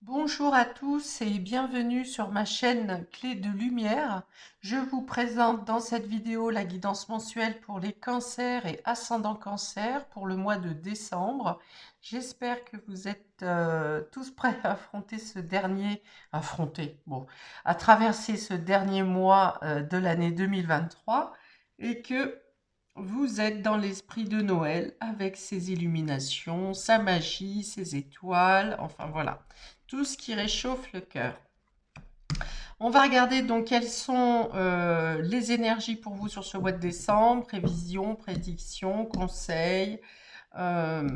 Bonjour à tous et bienvenue sur ma chaîne Clé de Lumière. Je vous présente dans cette vidéo la guidance mensuelle pour les cancers et ascendant cancer pour le mois de décembre. J'espère que vous êtes tous prêts à à traverser ce dernier mois de l'année 2023 et que vous êtes dans l'esprit de Noël avec ses illuminations, sa magie, ses étoiles, enfin voilà, tout ce qui réchauffe le cœur. On va regarder donc quelles sont les énergies pour vous sur ce mois de décembre, prévisions, prédictions, conseils, euh,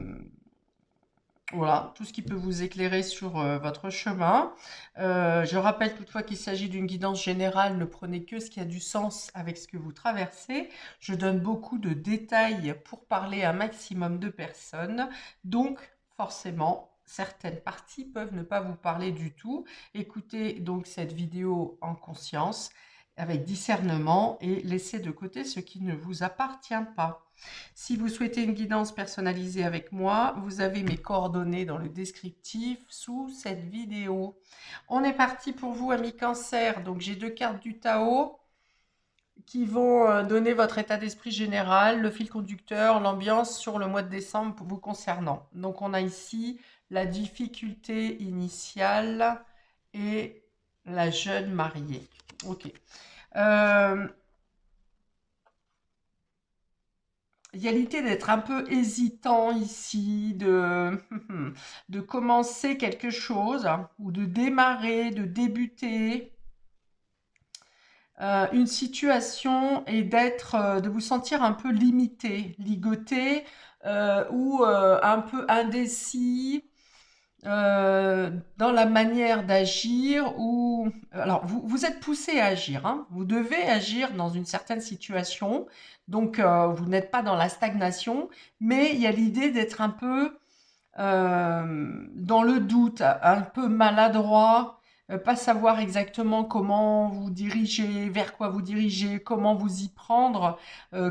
voilà, tout ce qui peut vous éclairer sur votre chemin. Je rappelle toutefois qu'il s'agit d'une guidance générale, ne prenez que ce qui a du sens avec ce que vous traversez. Je donne beaucoup de détails pour parler à un maximum de personnes, donc forcément, certaines parties peuvent ne pas vous parler du tout. Écoutez donc cette vidéo en conscience, avec discernement et laissez de côté ce qui ne vous appartient pas. Si vous souhaitez une guidance personnalisée avec moi, vous avez mes coordonnées dans le descriptif sous cette vidéo. On est parti pour vous, amis cancer. Donc j'ai deux cartes du Tao qui vont donner votre état d'esprit général, le fil conducteur, l'ambiance sur le mois de décembre vous concernant. Donc on a ici la difficulté initiale et la jeune mariée. Ok. Euh, Il y a l'idée d'être un peu hésitant ici, de commencer quelque chose ou de démarrer, de débuter une situation et de vous sentir un peu limité, ligoté ou un peu indécis dans la manière d'agir ou alors vous êtes poussé à agir, hein. Vous devez agir dans une certaine situation, donc vous n'êtes pas dans la stagnation, mais il y a l'idée d'être un peu dans le doute, un peu maladroit, pas savoir exactement comment vous diriger, vers quoi vous diriger, comment vous y prendre,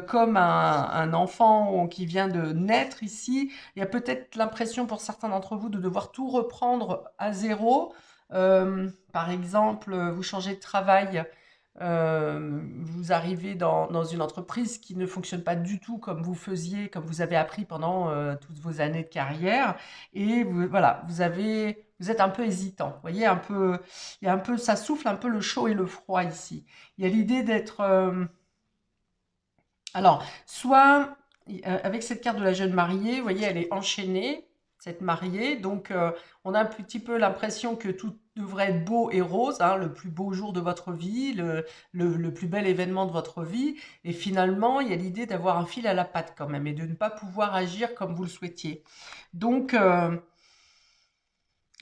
comme un enfant qui vient de naître ici. Il y a peut-être l'impression pour certains d'entre vous de devoir tout reprendre à zéro. Par exemple, vous changez de travail, vous arrivez dans une entreprise qui ne fonctionne pas du tout comme vous faisiez, comme vous avez appris pendant toutes vos années de carrière, et voilà, vous êtes un peu hésitant. Vous voyez, il y a un peu, ça souffle un peu le chaud et le froid ici. Il y a l'idée d'être, alors, soit avec cette carte de la jeune mariée, vous voyez, elle est enchaînée, cette mariée, donc on a un petit peu l'impression que tout devrait être beau et rose, hein, le plus beau jour de votre vie, le plus bel événement de votre vie, et finalement, il y a l'idée d'avoir un fil à la patte quand même, et de ne pas pouvoir agir comme vous le souhaitiez. Donc,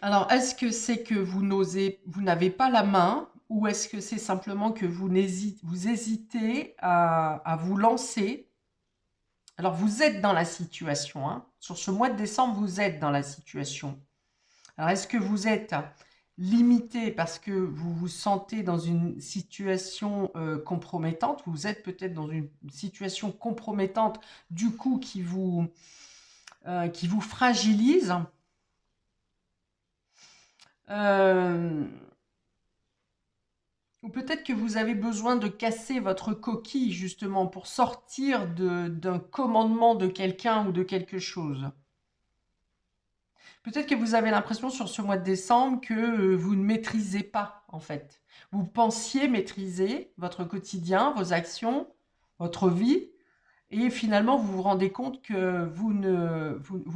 alors, est-ce que c'est que vous n'avez pas la main, ou est-ce que c'est simplement que vous hésitez à vous lancer? Alors, vous êtes dans la situation, hein. Sur ce mois de décembre, vous êtes dans la situation. Alors, est-ce que vous êtes limité parce que vous vous sentez dans une situation compromettante? Vous êtes peut-être dans une situation compromettante, du coup, qui vous fragilise. Euh, ou peut-être que vous avez besoin de casser votre coquille, justement, pour sortir d'un commandement de quelqu'un ou de quelque chose. Peut-être que vous avez l'impression sur ce mois de décembre que vous ne maîtrisez pas, en fait. Vous pensiez maîtriser votre quotidien, vos actions, votre vie, et finalement vous vous rendez compte que vous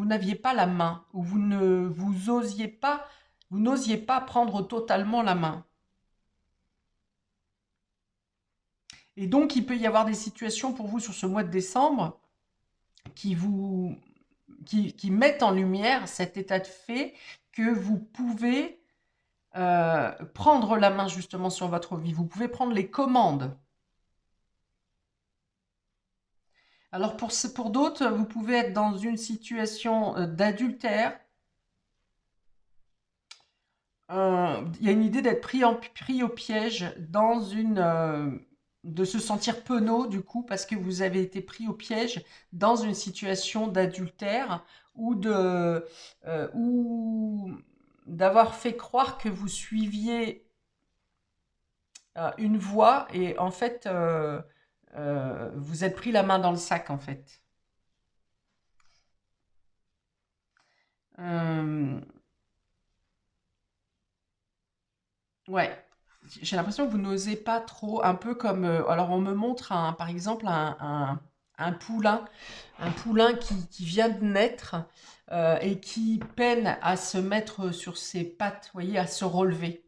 n'aviez pas la main, ou vous n'osiez pas prendre totalement la main. Et donc il peut y avoir des situations pour vous sur ce mois de décembre qui vous qui mettent en lumière cet état de fait que vous pouvez prendre la main justement sur votre vie. Vous pouvez prendre les commandes. Alors pour d'autres, vous pouvez être dans une situation d'adultère. Il y a une idée d'être pris au piège de se sentir penaud du coup parce que vous avez été pris au piège dans une situation d'adultère ou ou d'avoir fait croire que vous suiviez une voie et en fait, vous êtes pris la main dans le sac en fait. Euh, ouais, j'ai l'impression que vous n'osez pas trop, un peu comme, alors on me montre par exemple un poulain, qui vient de naître et qui peine à se mettre sur ses pattes, vous voyez, à se relever.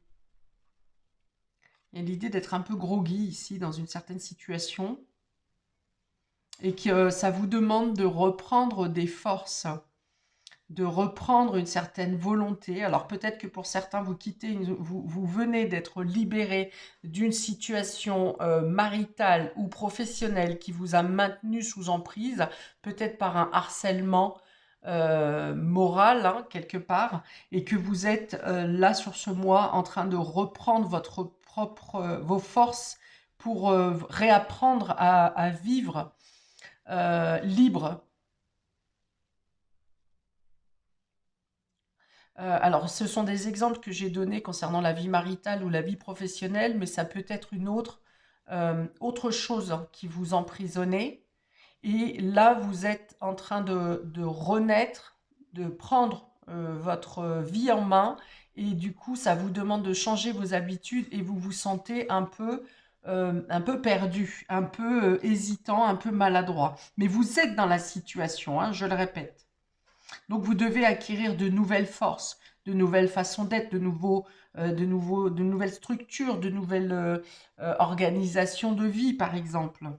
Il y a l'idée d'être un peu groggy ici dans une certaine situation et que ça vous demande de reprendre des forces, de reprendre une certaine volonté. Alors peut-être que pour certains, vous venez d'être libéré d'une situation maritale ou professionnelle qui vous a maintenu sous emprise, peut-être par un harcèlement moral, hein, quelque part, et que vous êtes là sur ce mois en train de reprendre vos forces pour réapprendre à vivre libre. Alors, ce sont des exemples que j'ai donnés concernant la vie maritale ou la vie professionnelle, mais ça peut être autre chose, hein, qui vous emprisonnez. Et là, vous êtes en train de renaître, de prendre votre vie en main. Et du coup, ça vous demande de changer vos habitudes et vous vous sentez un peu perdu, un peu hésitant, un peu maladroit. Mais vous êtes dans la situation, hein, je le répète. Donc vous devez acquérir de nouvelles forces, de nouvelles façons d'être, de nouvelles structures, de nouvelles organisations de vie, par exemple.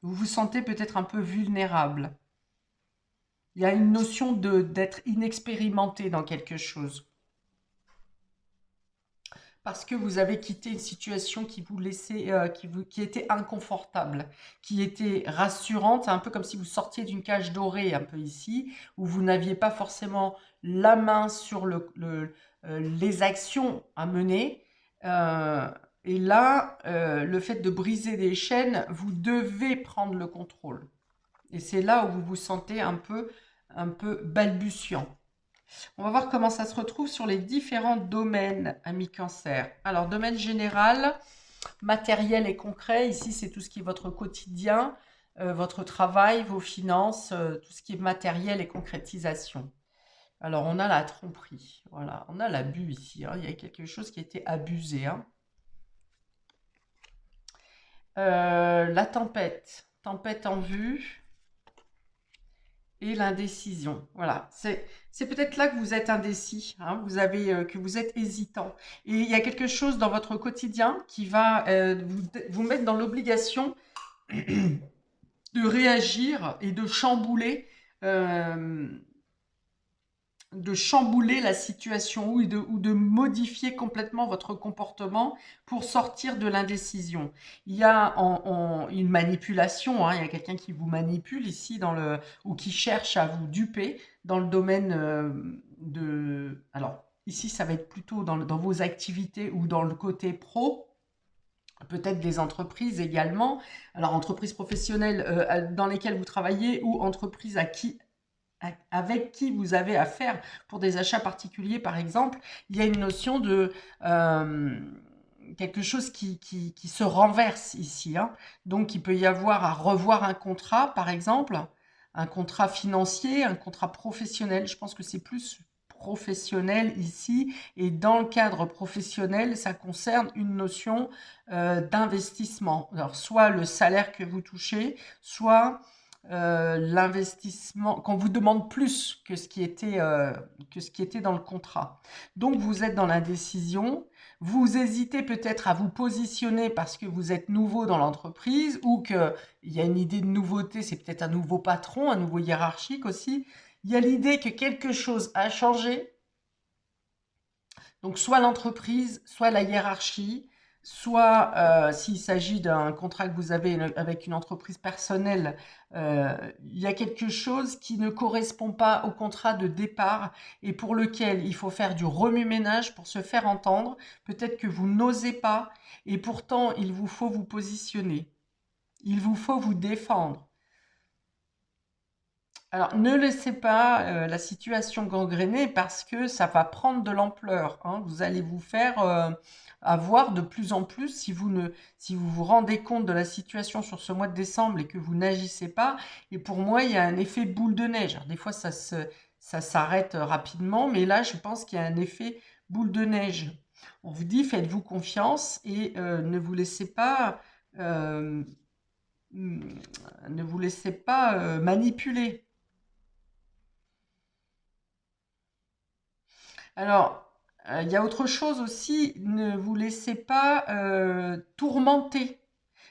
Vous vous sentez peut-être un peu vulnérable. Il y a une notion d'être inexpérimenté dans quelque chose. Parce que vous avez quitté une situation qui vous laissait, qui était inconfortable, qui était rassurante, un peu comme si vous sortiez d'une cage dorée, un peu ici, où vous n'aviez pas forcément la main sur les actions à mener. Euh, et là, le fait de briser des chaînes, vous devez prendre le contrôle. Et c'est là où vous vous sentez un peu balbutiant. On va voir comment ça se retrouve sur les différents domaines, amis cancer. Alors, domaine général, matériel et concret. Ici, c'est tout ce qui est votre quotidien, votre travail, vos finances, tout ce qui est matériel et concrétisation. Alors, on a la tromperie. Voilà, on a l'abus ici, hein. Il y a quelque chose qui a été abusé, hein. La tempête. Tempête en vue. Et l'indécision. Voilà, c'est peut-être là que vous êtes indécis, hein, que vous êtes hésitant. Et il y a quelque chose dans votre quotidien qui va vous mettre dans l'obligation de réagir et euh, de chambouler la situation ou de modifier complètement votre comportement pour sortir de l'indécision. Il y a une manipulation, hein, il y a quelqu'un qui vous manipule ici ou qui cherche à vous duper dans le domaine Alors, ici, ça va être plutôt dans vos activités ou dans le côté pro. Peut-être des entreprises également. Alors, entreprises professionnelles dans lesquelles vous travaillez ou entreprises avec qui vous avez affaire pour des achats particuliers, par exemple, il y a une notion de quelque chose qui se renverse ici, hein. Donc, il peut y avoir à revoir un contrat, par exemple, un contrat financier, un contrat professionnel. Je pense que c'est plus professionnel ici. Et dans le cadre professionnel, ça concerne une notion d'investissement. Alors, soit le salaire que vous touchez, soit l'investissement, qu'on vous demande plus que ce qui était dans le contrat. Donc vous êtes dans l'indécision, vous hésitez peut-être à vous positionner parce que vous êtes nouveau dans l'entreprise ou qu'il y a une idée de nouveauté, c'est peut-être un nouveau patron, un nouveau hiérarchique aussi. Il y a l'idée que quelque chose a changé, donc soit l'entreprise, soit la hiérarchie, soit s'il s'agit d'un contrat que vous avez avec une entreprise personnelle, il y a quelque chose qui ne correspond pas au contrat de départ et pour lequel il faut faire du remue-ménage pour se faire entendre. Peut-être que vous n'osez pas et pourtant il vous faut vous positionner. Il vous faut vous défendre. Alors, ne laissez pas la situation gangréner parce que ça va prendre de l'ampleur, hein. Vous allez vous faire avoir de plus en plus si vous vous rendez compte de la situation sur ce mois de décembre et que vous n'agissez pas. Et pour moi, il y a un effet boule de neige. Alors, des fois, ça s'arrête rapidement, mais là, je pense qu'il y a un effet boule de neige. On vous dit, faites-vous confiance et euh, ne vous laissez pas manipuler. Alors, il y a autre chose aussi, ne vous laissez pas tourmenter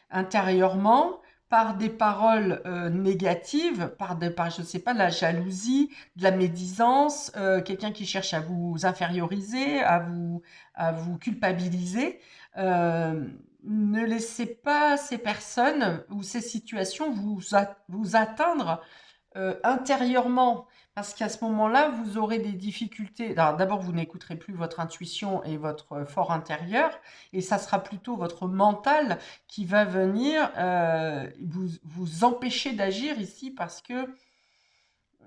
intérieurement par des paroles négatives, je ne sais pas, de la jalousie, de la médisance, quelqu'un qui cherche à vous inférioriser, à vous culpabiliser. Euh, ne laissez pas ces personnes ou ces situations vous atteindre intérieurement, parce qu'à ce moment-là, vous aurez des difficultés. Alors, d'abord, vous n'écouterez plus votre intuition et votre fort intérieur, et ça sera plutôt votre mental qui va venir vous empêcher d'agir ici, parce que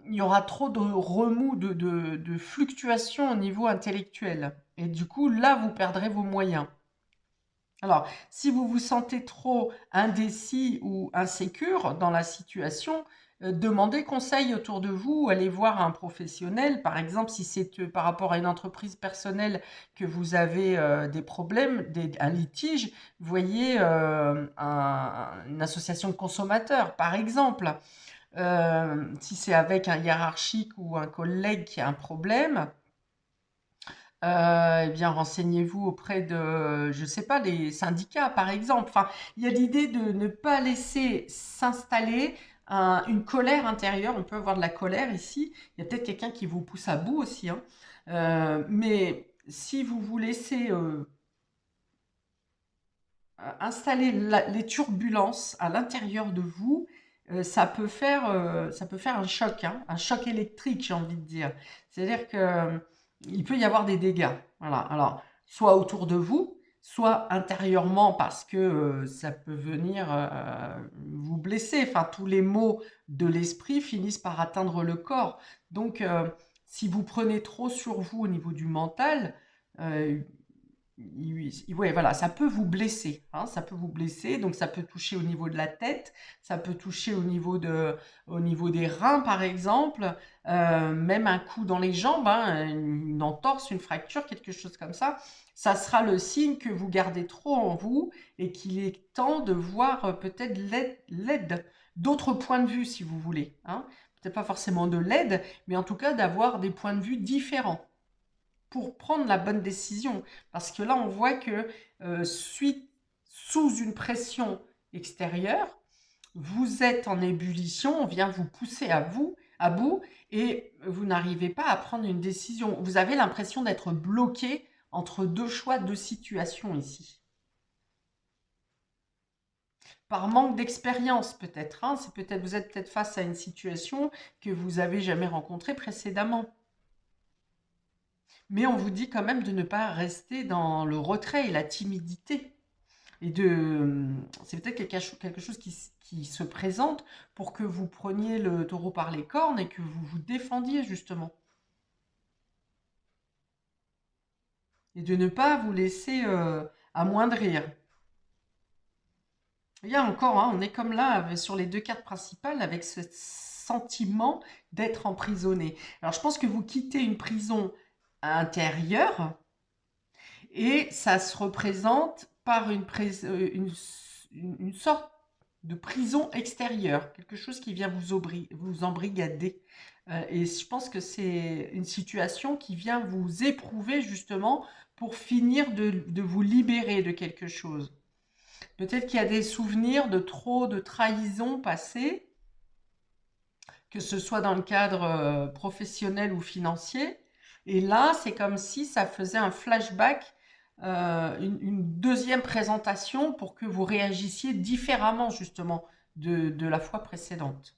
il y aura trop de remous, de fluctuations au niveau intellectuel. Et du coup, là, vous perdrez vos moyens. Alors, si vous vous sentez trop indécis ou insécure dans la situation, demandez conseil autour de vous, allez voir un professionnel. Par exemple, si c'est par rapport à une entreprise personnelle que vous avez des problèmes, un litige, voyez une association de consommateurs, par exemple. Si c'est avec un hiérarchique ou un collègue qui a un problème, eh bien, renseignez-vous auprès de, je sais pas, des syndicats, par exemple. Enfin, il y a l'idée de ne pas laisser s'installer une colère intérieure. On peut avoir de la colère ici. Il y a peut-être quelqu'un qui vous pousse à bout aussi, hein. Mais si vous vous laissez installer les turbulences à l'intérieur de vous, ça peut faire un choc, hein, un choc électrique, j'ai envie de dire. C'est-à-dire que il peut y avoir des dégâts. Voilà. Alors, soit autour de vous, soit intérieurement, parce que ça peut venir vous blesser. Enfin, tous les maux de l'esprit finissent par atteindre le corps. Donc, si vous prenez trop sur vous au niveau du mental, euh, ouais, voilà, ça peut vous blesser, hein, ça peut vous blesser, donc ça peut toucher au niveau de la tête, ça peut toucher au niveau des reins, par exemple, même un coup dans les jambes, hein, une entorse, une fracture, quelque chose comme ça sera le signe que vous gardez trop en vous et qu'il est temps de voir peut-être l'aide, d'autres points de vue, si vous voulez, hein. Peut-être pas forcément de l'aide, mais en tout cas d'avoir des points de vue différents pour prendre la bonne décision. Parce que là, on voit que sous une pression extérieure, vous êtes en ébullition, on vient vous pousser à bout, et vous n'arrivez pas à prendre une décision. Vous avez l'impression d'être bloqué entre deux choix, deux situations ici. Par manque d'expérience peut-être, hein, vous êtes peut-être face à une situation que vous avez jamais rencontrée précédemment. Mais on vous dit quand même de ne pas rester dans le retrait et la timidité. C'est peut-être quelque chose qui se présente pour que vous preniez le taureau par les cornes et que vous vous défendiez justement. Et de ne pas vous laisser amoindrir. Il y a encore, hein, on est comme là sur les deux cartes principales avec ce sentiment d'être emprisonné. Alors je pense que vous quittez une prison intérieure et ça se représente par une sorte de prison extérieure, quelque chose qui vient vous embrigader. Et je pense que c'est une situation qui vient vous éprouver justement pour finir de vous libérer de quelque chose. Peut-être qu'il y a des souvenirs de trop de trahison passées, que ce soit dans le cadre professionnel ou financier. Et là, c'est comme si ça faisait un flashback, une deuxième présentation pour que vous réagissiez différemment justement de la fois précédente.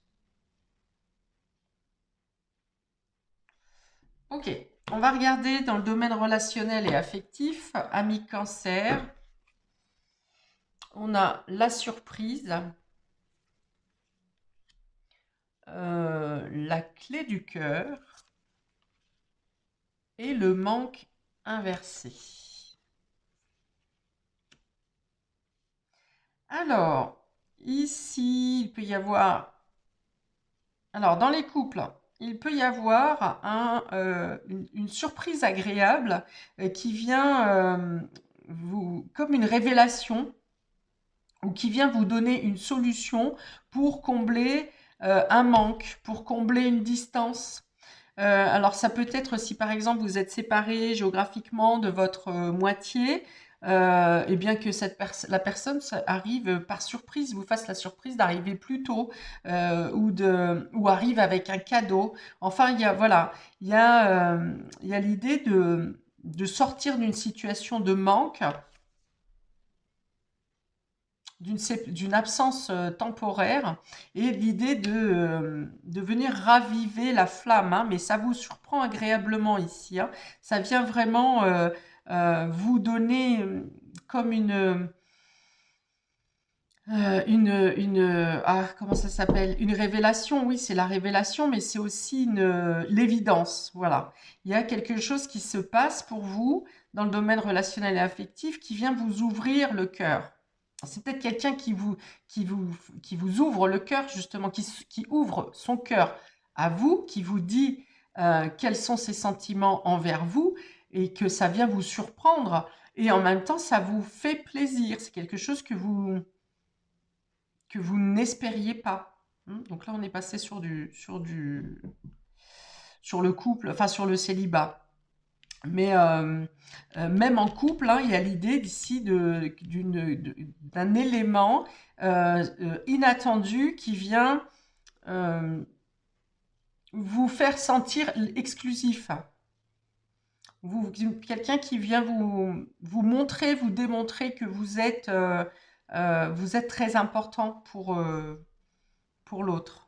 Ok, on va regarder dans le domaine relationnel et affectif, ami cancer, on a la surprise, la clé du cœur et le manque inversé. Alors, ici, il peut y avoir... Alors, dans les couples, il peut y avoir une surprise agréable qui vient comme une révélation ou qui vient vous donner une solution pour combler un manque, pour combler une distance. Alors ça peut être si par exemple vous êtes séparé géographiquement de votre moitié, et bien que la personne arrive par surprise, vous fasse la surprise d'arriver plus tôt, ou arrive avec un cadeau. Enfin, voilà, il y a l'idée de sortir d'une situation de manque, d'une absence temporaire, et l'idée de venir raviver la flamme, hein, mais ça vous surprend agréablement ici, hein. Ça vient vraiment vous donner comme comment ça s'appelle? Une révélation, oui, c'est la révélation, mais c'est aussi l'évidence, voilà. Il y a quelque chose qui se passe pour vous dans le domaine relationnel et affectif qui vient vous ouvrir le cœur. C'est peut-être quelqu'un qui vous, qui vous ouvre le cœur, justement, qui ouvre son cœur à vous, qui vous dit quels sont ses sentiments envers vous et que ça vient vous surprendre. Et en même temps, ça vous fait plaisir. C'est quelque chose que vous n'espériez pas. Donc là, on est passé sur le couple, enfin sur le célibat. Mais même en couple, hein, il y a l'idée d'ici d'un élément inattendu qui vient euh, vous faire sentir exclusif. Quelqu'un qui vient vous montrer, vous démontrer que vous êtes très important pour l'autre.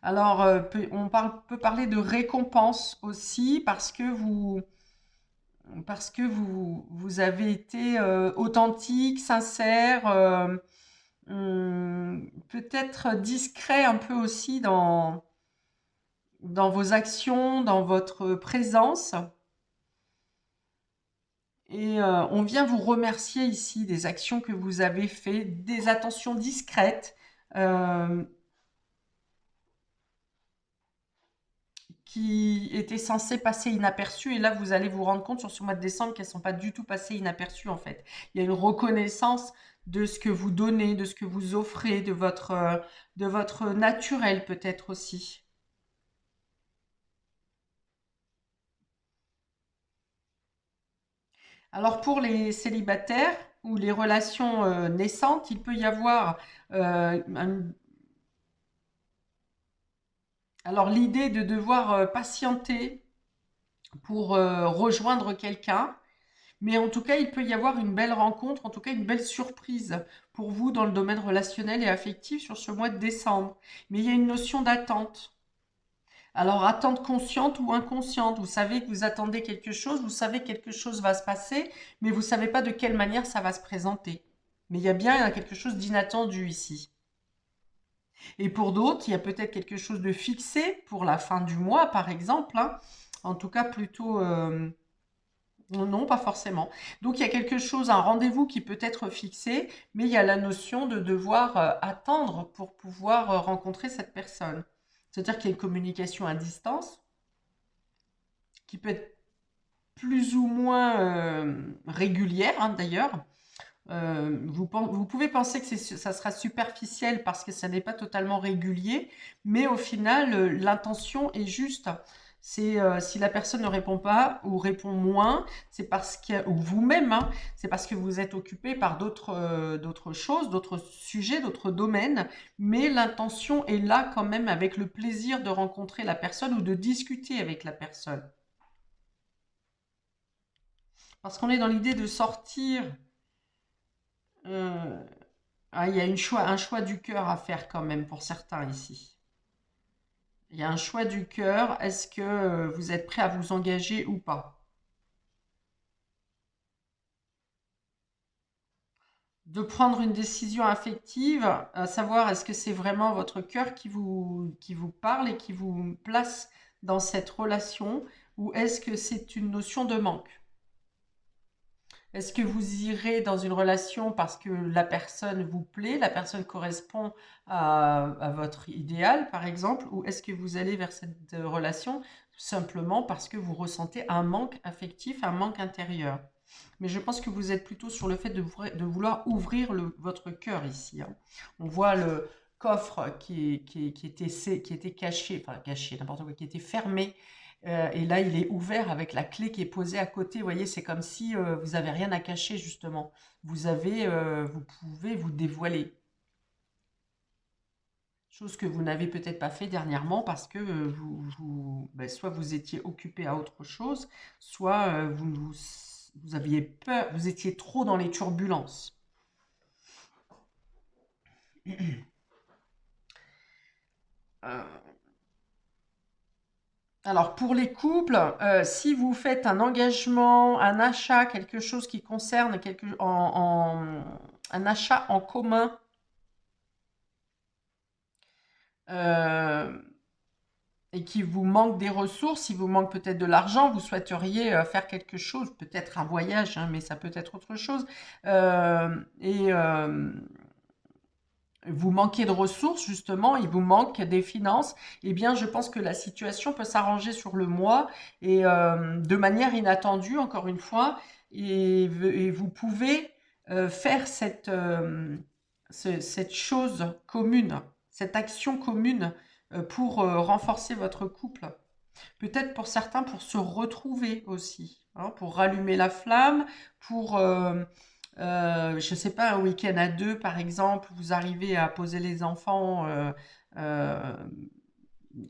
Alors, peut parler de récompense aussi parce que vous avez été authentique, sincère, peut-être discret un peu aussi dans vos actions, dans votre présence. Et on vient vous remercier ici des actions que vous avez faites, des attentions discrètes. euh, qui étaient censées passer inaperçues. Et là, vous allez vous rendre compte sur ce mois de décembre qu'elles ne sont pas du tout passées inaperçues, en fait. Il y a une reconnaissance de ce que vous donnez, de ce que vous offrez, de votre naturel peut-être aussi. Alors pour les célibataires ou les relations naissantes, il peut y avoir alors l'idée de devoir patienter pour rejoindre quelqu'un. Mais en tout cas, il peut y avoir une belle rencontre, en tout cas une belle surprise pour vous dans le domaine relationnel et affectif sur ce mois de décembre. Mais il y a une notion d'attente. Alors, attente consciente ou inconsciente. Vous savez que vous attendez quelque chose, vous savez que quelque chose va se passer, mais vous ne savez pas de quelle manière ça va se présenter. Mais il y a bien quelque chose d'inattendu ici. Et pour d'autres, il y a peut-être quelque chose de fixé pour la fin du mois, par exemple, hein. En tout cas, plutôt... non, non, pas forcément. Donc il y a quelque chose, un rendez-vous qui peut être fixé, mais il y a la notion de devoir attendre pour pouvoir rencontrer cette personne. C'est-à-dire qu'il y a une communication à distance qui peut être plus ou moins régulière, hein, d'ailleurs. Vous pouvez penser que ça sera superficiel parce que ça n'est pas totalement régulier, mais au final, l'intention est juste. C'est si la personne ne répond pas ou répond moins, c'est parce que, ou vous-même, hein, c'est parce que vous êtes occupé par d'autres choses, d'autres sujets, d'autres domaines, mais l'intention est là quand même avec le plaisir de rencontrer la personne ou de discuter avec la personne. Parce qu'on est dans l'idée de sortir. euh, il y a un choix du cœur à faire quand même pour certains ici. Il y a un choix du cœur. Est-ce que vous êtes prêt à vous engager ou pas? de prendre une décision affective, à savoir est-ce que c'est vraiment votre cœur qui vous parle et qui vous place dans cette relation, ou est-ce que c'est une notion de manque? Est-ce que vous irez dans une relation parce que la personne vous plaît, la personne correspond à votre idéal, par exemple, ou est-ce que vous allez vers cette relation simplement parce que vous ressentez un manque affectif, un manque intérieur? Mais je pense que vous êtes plutôt sur le fait de vouloir ouvrir votre cœur ici, hein. On voit le coffre qui était caché, enfin caché, n'importe quoi, qui était fermé. Et là, il est ouvert avec la clé qui est posée à côté. Vous voyez, c'est comme si vous n'avez rien à cacher, justement. Vous pouvez vous dévoiler. Chose que vous n'avez peut-être pas fait dernièrement parce que ben, soit vous étiez occupé à autre chose, soit vous aviez peur, vous étiez trop dans les turbulences. Euh, Alors, pour les couples, si vous faites un engagement, un achat, quelque chose qui concerne un achat en commun, euh, et qui vous manque des ressources, il vous manque peut-être de l'argent, vous souhaiteriez faire quelque chose, peut-être un voyage, hein, mais ça peut être autre chose, et vous manquez de ressources, justement, il vous manque des finances, eh bien, je pense que la situation peut s'arranger sur le mois et de manière inattendue, encore une fois, et vous pouvez faire cette chose commune, cette action commune pour renforcer votre couple. Peut-être pour certains pour se retrouver aussi, hein, pour rallumer la flamme, pour, je ne sais pas, un week-end à deux, par exemple, vous arrivez à poser les enfants euh,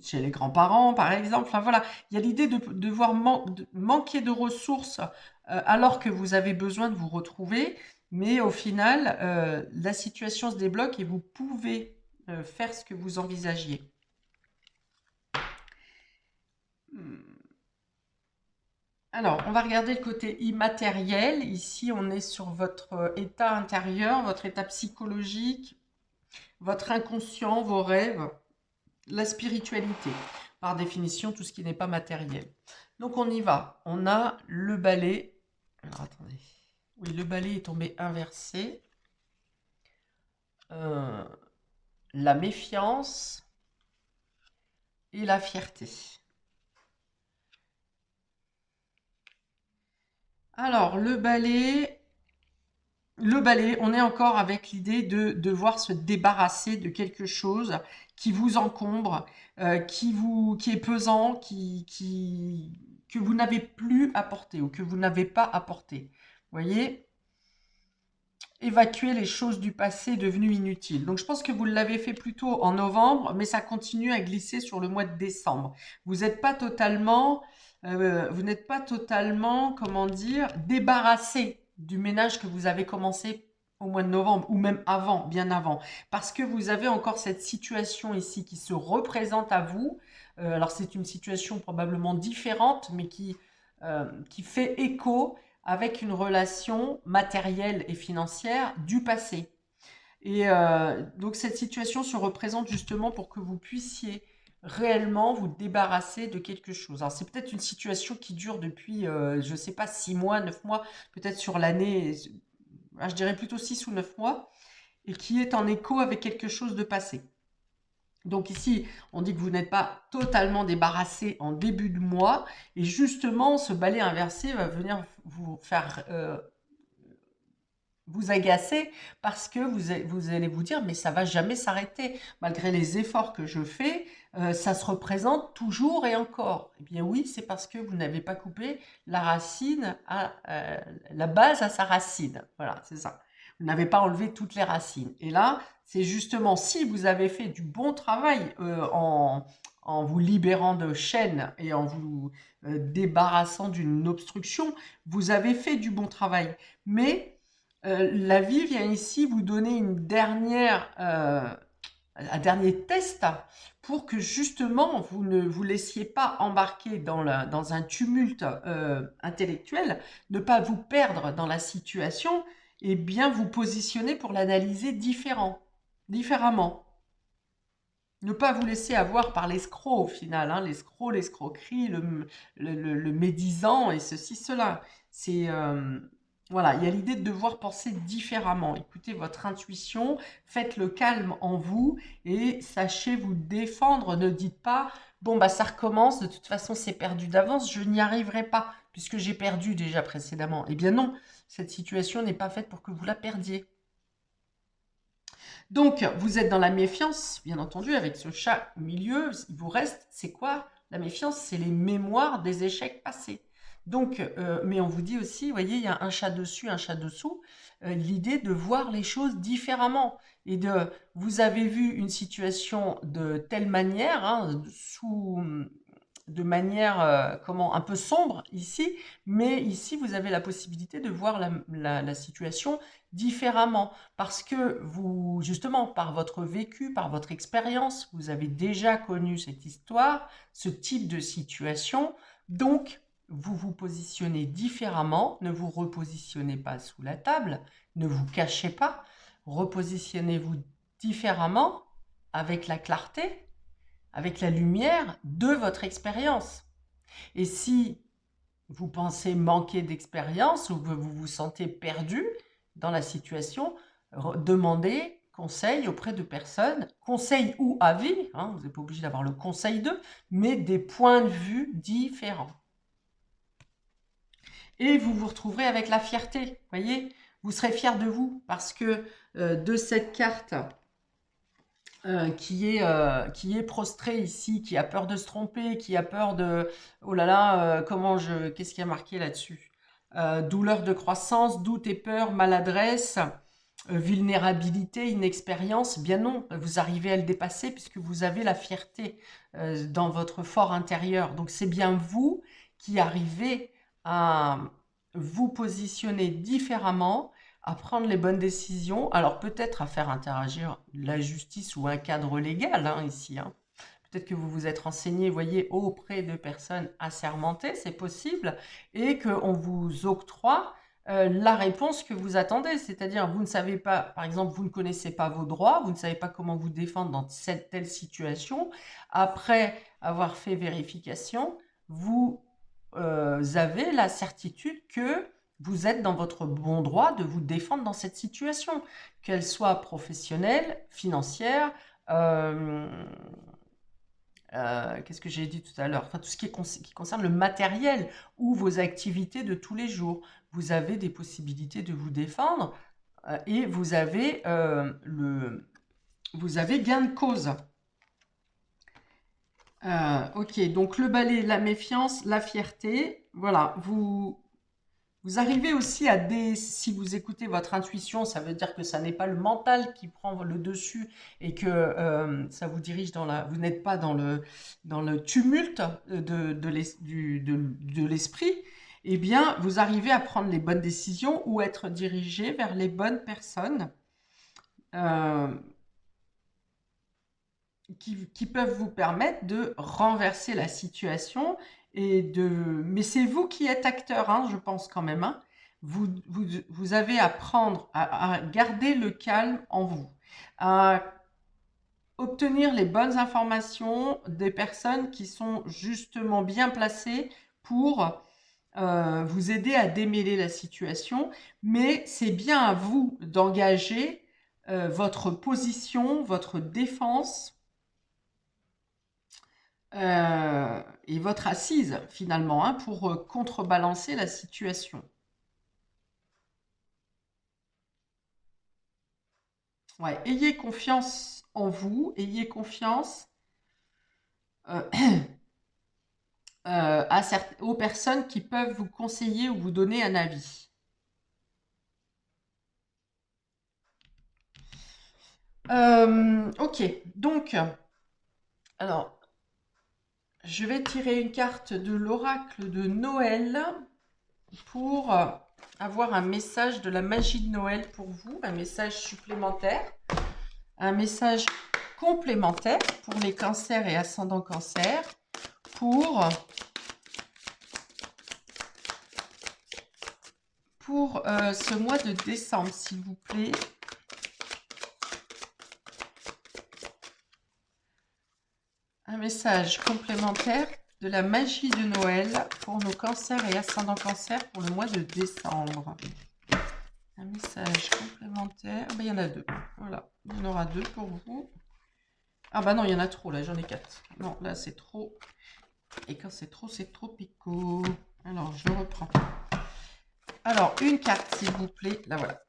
chez les grands-parents, par exemple. Enfin voilà, il y a l'idée de devoir de manquer de ressources alors que vous avez besoin de vous retrouver, mais au final, la situation se débloque et vous pouvez faire ce que vous envisagiez. Alors, on va regarder le côté immatériel. Ici, on est sur votre état intérieur, votre état psychologique, votre inconscient, vos rêves, la spiritualité. Par définition, tout ce qui n'est pas matériel. Donc, on y va. On a le balai. Alors, attendez. Oui, le balai est tombé inversé. Euh, la méfiance et la fierté. Alors, le balai, on est encore avec l'idée de devoir se débarrasser de quelque chose qui vous encombre, qui est pesant, que vous n'avez plus à porter ou que vous n'avez pas à porter. Vous voyez? Évacuer les choses du passé devenues inutiles. Donc je pense que vous l'avez fait plutôt en novembre, mais ça continue à glisser sur le mois de décembre. Vous vous n'êtes pas totalement, comment dire, débarrassé du ménage que vous avez commencé au mois de novembre, ou même avant, bien avant, parce que vous avez encore cette situation ici qui se représente à vous. Alors c'est une situation probablement différente, mais qui fait écho avec une relation matérielle et financière du passé. Et donc cette situation se représente justement pour que vous puissiez réellement vous débarrasser de quelque chose. Alors c'est peut-être une situation qui dure depuis, je ne sais pas, 6 mois, 9 mois, peut-être sur l'année, je dirais plutôt 6 ou 9 mois, et qui est en écho avec quelque chose de passé. Donc ici, on dit que vous n'êtes pas totalement débarrassé en début de mois, et justement, ce balai inversé va venir vous faire vous agacer parce que vous allez vous dire mais ça va jamais s'arrêter. Malgré les efforts que je fais, ça se représente toujours et encore. Eh bien oui, c'est parce que vous n'avez pas coupé la base à sa racine. Voilà, c'est ça. Vous n'avez pas enlevé toutes les racines. Et là, c'est justement si vous avez fait du bon travail en vous libérant de chaînes et en vous débarrassant d'une obstruction, vous avez fait du bon travail. Mais la vie vient ici vous donner un dernier test pour que justement vous ne vous laissiez pas embarquer dans un tumulte intellectuel, ne pas vous perdre dans la situation et bien vous positionner pour l'analyser différemment. Ne pas vous laisser avoir par l'escroc au final, hein, l'escroc, l'escroquerie, le médisant et ceci, cela. C'est voilà, il y a l'idée de devoir penser différemment. Écoutez votre intuition, faites le calme en vous et sachez vous défendre. Ne dites pas bon bah ça recommence, de toute façon c'est perdu d'avance, je n'y arriverai pas puisque j'ai perdu déjà précédemment. Eh bien non, cette situation n'est pas faite pour que vous la perdiez. Donc, vous êtes dans la méfiance, bien entendu, avec ce chat au milieu. Il vous reste, c'est quoi la méfiance? C'est les mémoires des échecs passés. Donc, mais on vous dit aussi, vous voyez, il y a un chat dessus, un chat dessous. L'idée de voir les choses différemment. Et vous avez vu une situation de telle manière, hein, de manière comment, un peu sombre ici, mais ici, vous avez la possibilité de voir la situation différemment parce que vous, justement, par votre vécu, par votre expérience, vous avez déjà connu cette histoire, ce type de situation, donc vous vous positionnez différemment, ne vous repositionnez pas sous la table, ne vous cachez pas, repositionnez-vous différemment avec la clarté, avec la lumière de votre expérience. Et si vous pensez manquer d'expérience ou que vous vous sentez perdu dans la situation, demandez conseil auprès de personnes, conseil ou avis, hein, vous n'êtes pas obligé d'avoir le conseil d'eux, mais des points de vue différents. Et vous vous retrouverez avec la fierté, voyez, vous serez fier de vous parce que de cette carte qui est prostré ici, qui a peur de se tromper, qui a peur de... Oh là là, qu'est-ce qu'il y a marqué là-dessus? Douleur de croissance, doute et peur, maladresse, vulnérabilité, inexpérience. Bien non, vous arrivez à le dépasser puisque vous avez la fierté dans votre fort intérieur. Donc c'est bien vous qui arrivez à vous positionner différemment, à prendre les bonnes décisions, alors peut-être à faire interagir la justice ou un cadre légal hein, ici. Hein. Peut-être que vous vous êtes renseigné, voyez, auprès de personnes assermentées, c'est possible, et qu'on vous octroie la réponse que vous attendez. C'est-à-dire, vous ne savez pas, par exemple, vous ne connaissez pas vos droits, vous ne savez pas comment vous défendre dans cette telle situation. Après avoir fait vérification, vous avez la certitude que vous êtes dans votre bon droit de vous défendre dans cette situation, qu'elle soit professionnelle, financière, qu'est-ce que j'ai dit tout à l'heure? Enfin, tout ce qui concerne le matériel ou vos activités de tous les jours. Vous avez des possibilités de vous défendre et vous avez gain de cause. Ok, donc le balai, la méfiance, la fierté, voilà, vous arrivez aussi à si vous écoutez votre intuition, ça veut dire que ça n'est pas le mental qui prend le dessus et que ça vous dirige vous n'êtes pas dans le tumulte de l'esprit, eh bien, vous arrivez à prendre les bonnes décisions ou être dirigé vers les bonnes personnes qui peuvent vous permettre de renverser la situation mais c'est vous qui êtes acteur, hein, je pense quand même. Hein. Vous avez à apprendre à garder le calme en vous, à obtenir les bonnes informations des personnes qui sont justement bien placées pour vous aider à démêler la situation. Mais c'est bien à vous d'engager votre position, votre défense et votre assise finalement hein, pour contrebalancer la situation. Ouais, ayez confiance en vous, ayez confiance aux personnes qui peuvent vous conseiller ou vous donner un avis. Ok, donc, alors, je vais tirer une carte de l'oracle de Noël pour avoir un message de la magie de Noël pour vous, un message supplémentaire, un message complémentaire pour les cancers et ascendants cancers, pour pour ce mois de décembre, s'il vous plaît. Un message complémentaire de la magie de Noël pour nos cancers et ascendants cancer pour le mois de décembre. Un message complémentaire. Ben, il y en a 2. Voilà, il y en aura 2 pour vous. Ah bah non, il y en a trop, là, j'en ai 4. Non, là, c'est trop. Et quand c'est trop picot. Alors, je reprends. Alors, une carte, s'il vous plaît. Là, voilà.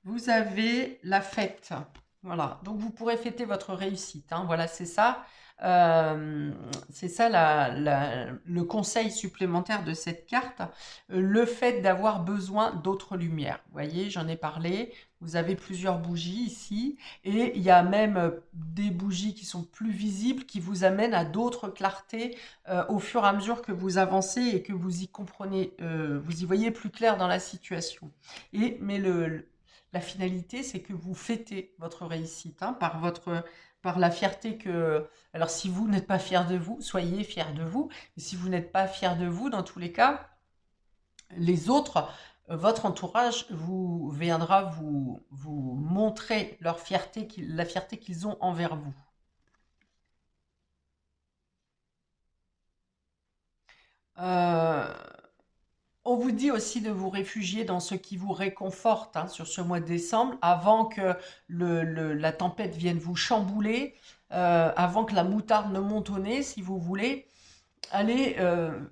Vous avez la fête. Voilà. Donc, vous pourrez fêter votre réussite. Hein. Voilà, c'est ça. C'est ça le conseil supplémentaire de cette carte. Le fait d'avoir besoin d'autres lumières. Vous voyez, j'en ai parlé. Vous avez plusieurs bougies ici. Et il y a même des bougies qui sont plus visibles, qui vous amènent à d'autres clartés au fur et à mesure que vous avancez et que vous y comprenez, vous y voyez plus clair dans la situation. Mais la finalité, c'est que vous fêtez votre réussite hein, par la fierté que... Alors, si vous n'êtes pas fier de vous, soyez fier de vous. Mais si vous n'êtes pas fier de vous, dans tous les cas, les autres, votre entourage viendra vous montrer leur fierté, la fierté qu'ils ont envers vous. On vous dit aussi de vous réfugier dans ce qui vous réconforte hein, sur ce mois de décembre, avant que la tempête vienne vous chambouler, avant que la moutarde ne monte au nez, si vous voulez. Allez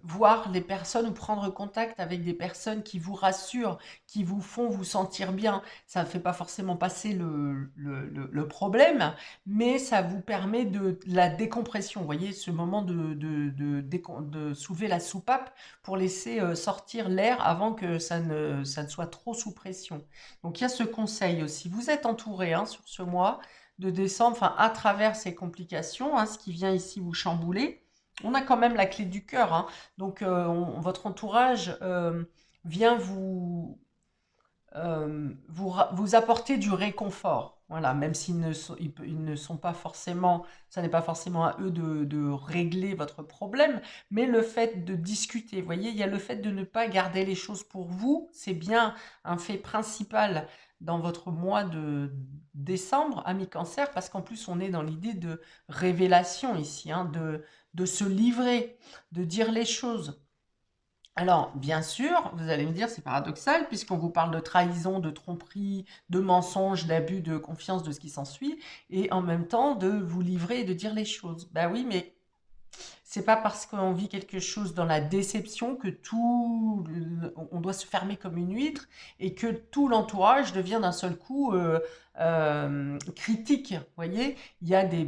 voir les personnes ou prendre contact avec des personnes qui vous rassurent, qui vous font vous sentir bien. Ça ne fait pas forcément passer le problème, mais ça vous permet de la décompression. Vous voyez, ce moment de soulever la soupape pour laisser sortir l'air avant que ça ne soit trop sous pression. Donc il y a ce conseil aussi. Vous êtes entouré hein, sur ce mois de décembre, enfin à travers ces complications, hein, ce qui vient ici vous chambouler. On a quand même la clé du cœur, hein. Donc votre entourage vient vous apporter du réconfort. Voilà, même s'ils ils ne sont pas forcément, ça n'est pas forcément à eux de régler votre problème, mais le fait de discuter, vous voyez, il y a le fait de ne pas garder les choses pour vous, c'est bien un fait principal dans votre mois de décembre, ami cancer, parce qu'en plus on est dans l'idée de révélation ici, hein, de se livrer, de dire les choses. Alors, bien sûr, vous allez me dire, c'est paradoxal, puisqu'on vous parle de trahison, de tromperie, de mensonge, d'abus de confiance, de ce qui s'ensuit, et en même temps de vous livrer et de dire les choses. Ben oui, mais c'est pas parce qu'on vit quelque chose dans la déception que on doit se fermer comme une huître et que tout l'entourage devient d'un seul coup critique. Vous voyez, il y a des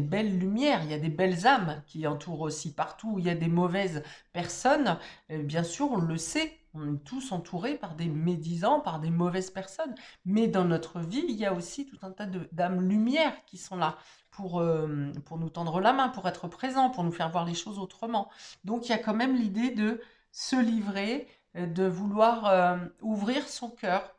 belles lumières, il y a des belles âmes qui entourent aussi partout où il y a des mauvaises personnes. Bien sûr, on le sait. On est tous entourés par des médisants, par des mauvaises personnes. Mais dans notre vie, il y a aussi tout un tas d'âmes lumières qui sont là pour nous tendre la main, pour être présent, pour nous faire voir les choses autrement. Donc il y a quand même l'idée de se livrer, de vouloir ouvrir son cœur.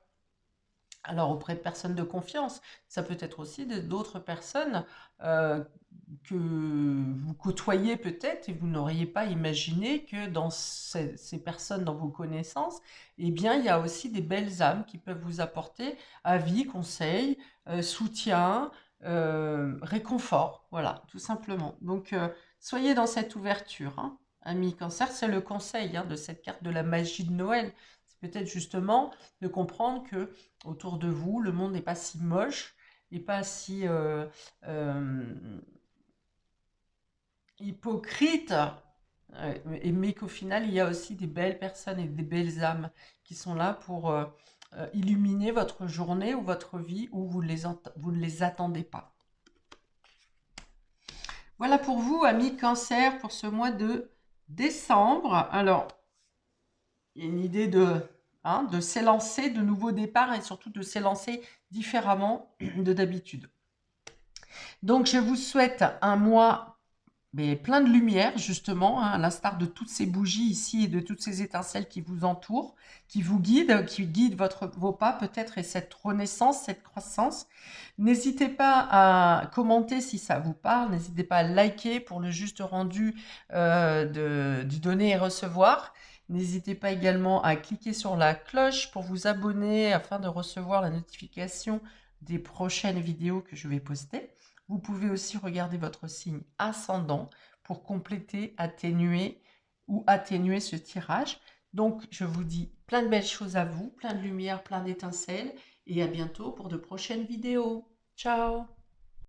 Alors auprès de personnes de confiance, ça peut être aussi d'autres personnes que vous côtoyez peut-être et vous n'auriez pas imaginé que dans ces personnes, dans vos connaissances, eh bien il y a aussi des belles âmes qui peuvent vous apporter avis, conseils, soutien, réconfort, voilà, tout simplement. Donc soyez dans cette ouverture, hein. Ami cancer, c'est le conseil hein, de cette carte de la magie de Noël. C'est peut-être justement de comprendre que autour de vous, le monde n'est pas si moche et pas si hypocrite, mais qu'au final, il y a aussi des belles personnes et des belles âmes qui sont là pour illuminer votre journée ou votre vie où vous ne les attendez pas. Voilà pour vous, amis cancer, pour ce mois de décembre. Alors, il y a une idée de s'élancer, de nouveaux départs et surtout de s'élancer différemment de d'habitude. Donc, je vous souhaite un mois mais plein de lumière, justement, hein, à l'instar de toutes ces bougies ici et de toutes ces étincelles qui vous entourent, qui vous guident, qui guident vos pas peut-être et cette renaissance, cette croissance. N'hésitez pas à commenter si ça vous parle, n'hésitez pas à liker pour le juste rendu du donner et recevoir. N'hésitez pas également à cliquer sur la cloche pour vous abonner afin de recevoir la notification des prochaines vidéos que je vais poster. Vous pouvez aussi regarder votre signe ascendant pour compléter, atténuer ou atténuer ce tirage. Donc, je vous dis plein de belles choses à vous, plein de lumière, plein d'étincelles et à bientôt pour de prochaines vidéos. Ciao!